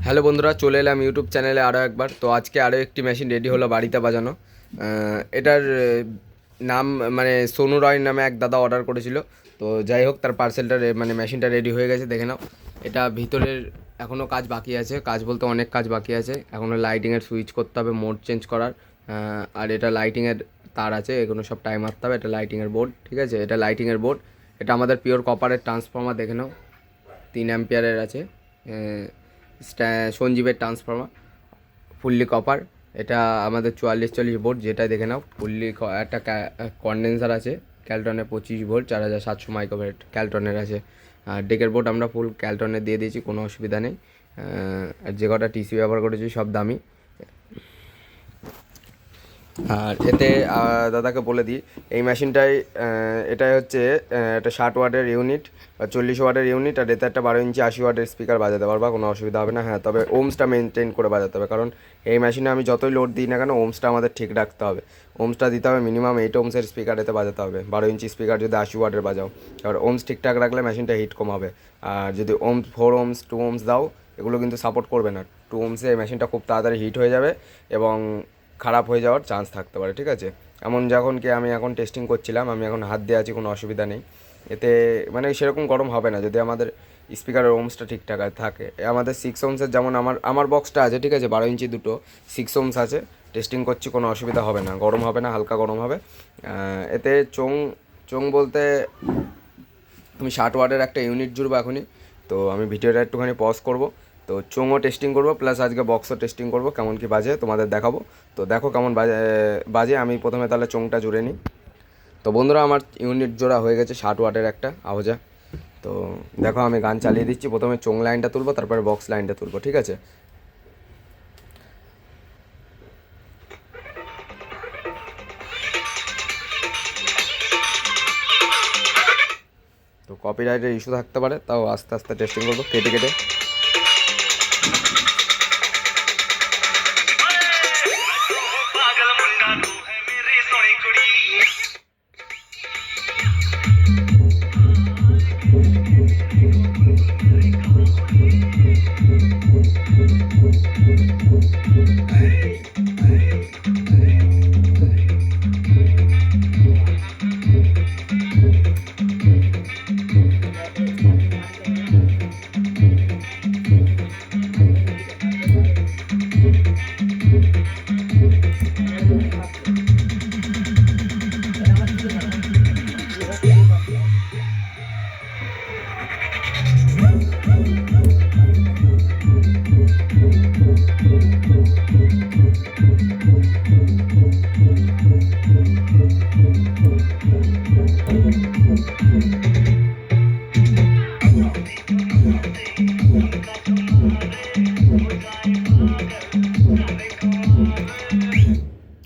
Hello বন্ধুরা, চলে এলাম ইউটিউব চ্যানেলে আরও একবার। তো আজকে আরও একটি মেশিন রেডি হলো বাড়িতে বাজানো। এটার নাম মানে সোনু রয় নামে এক দাদা অর্ডার করেছিল। তো যাই হোক, তার পার্সেলটা মানে মেশিনটা রেডি হয়ে গেছে, দেখে নাও। এটা ভিতরের এখনও কাজ বাকি আছে, কাজ বলতে অনেক কাজ বাকি আছে। এখনও লাইটিংয়ের সুইচ করতে হবে, মোড চেঞ্জ করার। আর এটা লাইটিংয়ের তার আছে, এগুলো সব টাইম মারতে হবে। এটা লাইটিংয়ের বোর্ড, ঠিক আছে, এটা লাইটিংয়ের বোর্ড। এটা আমাদের পিওর কপারের ট্রান্সফর্মার, দেখে নাও, 3 অ্যাম্পিয়ারের আছে। সঞ্জীবের ট্রান্সফর্মার, ফুললি কপার। এটা আমাদের 4440 ভোল্ট, যেটা দেখে নাও ফুললি। একটা কন্ডেন্সার আছে ক্যালটনের 25 ভোল্ট, 4700 মাইক্রোভোল্ট ক্যালটনের আছে। আর ডেকের বোর্ড আমরা ফুল ক্যালটনের দিয়ে দিয়েছি, কোনো অসুবিধা নেই। আর যে কটা টিসি ব্যবহার করেছি সব দামি। আর এতে দাদাকে বলে দিই, এই মেশিনটাই এটাই হচ্ছে একটা 60 ওয়াটের ইউনিট বা 40 ওয়াটের ইউনিট। আর এতে একটা 12 ইঞ্চি 80 ওয়াটের স্পিকার বাজাতে পারবা, কোনো অসুবিধা হবে না। হ্যাঁ, তবে ওমসটা মেনটেন করে বাজাতে হবে, কারণ এই মেশিনে আমি যতই লোড দিই না কেন, ওমসটা আমাদের ঠিক রাখতে হবে। ওমসটা দিতে হবে মিনিমাম 8 ওমসের স্পিকার এতে বাজাতে হবে। 12 ইঞ্চি স্পিকার যদি 80 ওয়াটের বাজাও, এবার ওমস ঠিকঠাক রাখলে মেশিনটা হিট কম হবে। আর যদি ওমস 4 ওমস 2 ওমস দাও, এগুলো কিন্তু সাপোর্ট করবে না। 2 ওমসে মেশিনটা খুব তাড়াতাড়ি হিট হয়ে যাবে এবং খারাপ হয়ে যাওয়ার চান্স থাকতে পারে, ঠিক আছে। এমন যখন কি আমি এখন টেস্টিং করছিলাম, আমি এখন হাত দিয়ে আছি, কোনো অসুবিধা নেই। এতে মানে সেরকম গরম হবে না যদি আমাদের স্পিকারের ওমসটা ঠিকঠাক থাকে। আমাদের 6 ওমসের যেমন আমার বক্সটা আছে, ঠিক আছে, 12 ইঞ্চি দুটো 6 ওমস আছে। টেস্টিং করছি, কোনো অসুবিধা হবে না, গরম হবে না, হালকা গরম হবে। এতে চোং বলতে আমি 60 ওয়াটের একটা ইউনিট জুড়বো এখনই। তো আমি ভিডিওটা একটুখানি পজ করব। তো চোঙও টেস্টিং করব, প্লাস আজকে বক্সও টেস্টিং করব, কেমন কি বাজে তোমাদের দেখাবো। তো দেখো কেমন বাজে। আমি প্রথমে তাহলে চোঙটা জুড়ে নিই। তো বন্ধুরা, আমার ইউনিট জোড়া হয়ে গেছে 60 ওয়াটের একটা আওজা। তো দেখো, আমি গান চালিয়ে দিচ্ছি। প্রথমে চোং লাইনটা তুলবো, তারপরে বক্স লাইনটা তুলবো, ঠিক আছে। তো কপিরাইটের ইস্যু থাকতে পারে, তাও আস্তে আস্তে টেস্টিং করবো, কেটে কেটে।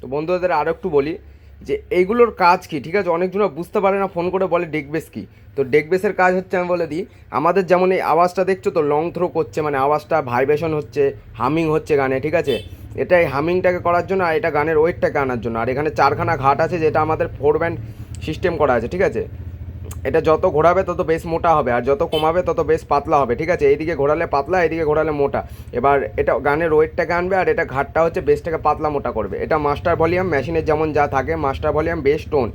তো বন্ধুদের আরও একটু বলি যে এইগুলোর কাজ কি, ঠিক আছে। অনেকজনা বুঝতে পারে না, ফোন করে বলে ডেকবেস কি। তো ডেকবেসের কাজ হচ্ছে, আমি বলে দিই, আমাদের যেমন এই আওয়াজটা দেখছো তো লং থ্রো করছে, মানে আওয়াজটা ভাইব্রেশন হচ্ছে, হামিং হচ্ছে গানে, ঠিক আছে। এটা এই হামিংটাকে করার জন্য, আর এটা গানের ওয়েটটাকে আনার জন্য। আর এখানে 4খানা ঘাট আছে, যেটা আমাদের 4 ব্যান্ড সিস্টেম করা আছে, ঠিক আছে। এটা যত ঘোরাবে তত বেশ মোটা হবে, আর যত কমাবে তত বেশ পাতলা হবে, ঠিক আছে। এইদিকে ঘোরালে পাতলা, এইদিকে ঘোরালে মোটা। এবার এটা গানের ওয়েটটাকে আনবে, আর এটা ঘাটটা হচ্ছে বেসটাকে পাতলা মোটা করবে। এটা মাস্টার ভলিউম, মেশিনের যেমন যা থাকে master volume, base, tone.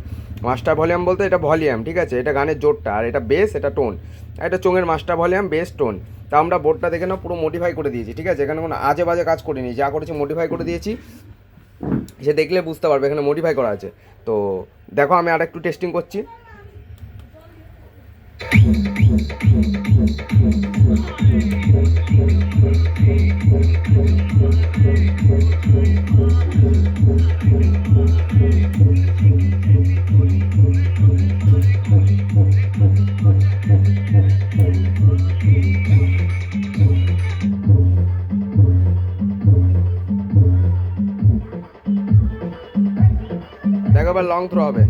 Master volume বলতে এটা ভলিউম, ঠিক আছে, এটা গানের জোরটা। আর এটা বেস, এটা টোন। এটা চোঙের মাস্টার ভলিউম, বেস, টোন। তা আমরা বোর্ডটা দেখে না পুরো মডিফাই করে দিয়েছি, ঠিক আছে। এখানে কোনো আজে বাজে কাজ করিনি, যা করেছি মডিফাই করে দিয়েছি। সে দেখলে বুঝতে পারবে এখানে মডিফাই করা আছে। তো দেখো, আমি আর একটু টেস্টিং করছি। দেখো, এবার লং থ্রো হবে।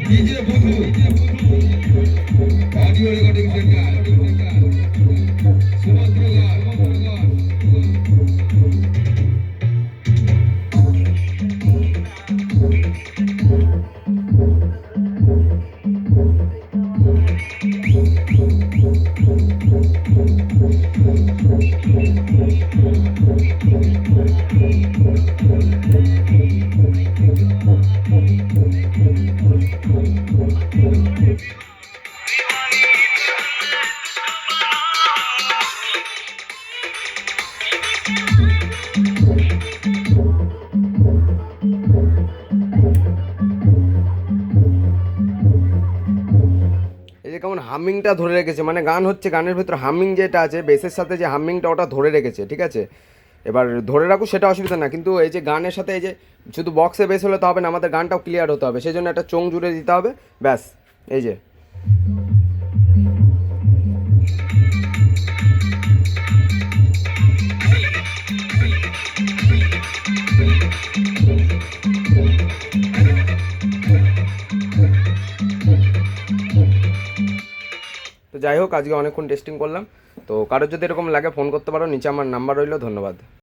DJ Budu, audio recording center, Sumatragar. এই যে কেমন হামিংটা ধরে রেখেছে, মানে গান হচ্ছে, গানের ভিতরে হামিং যেটা আছে বেসের সাথে যে হামিংটা ওটা ধরে রেখেছে, ঠিক আছে। এবার ধরে রাখুক সেটা অসুবিধা না, কিন্তু এই যে গানের সাথে এই যে শুধু বক্সে বেস হলে তো হবে না, আমাদের গানটাও ক্লিয়ার হতে হবে, সেই জন্য একটা চোং জুড়ে দিতে হবে, ব্যাস। এই যে তো যাই হোক, আজকে অনেকক্ষণ টেস্টিং করলাম। তো কারোর যদি এরকম লাগে ফোন করতে পারো, নিচে আমার নাম্বার রইলো। ধন্যবাদ।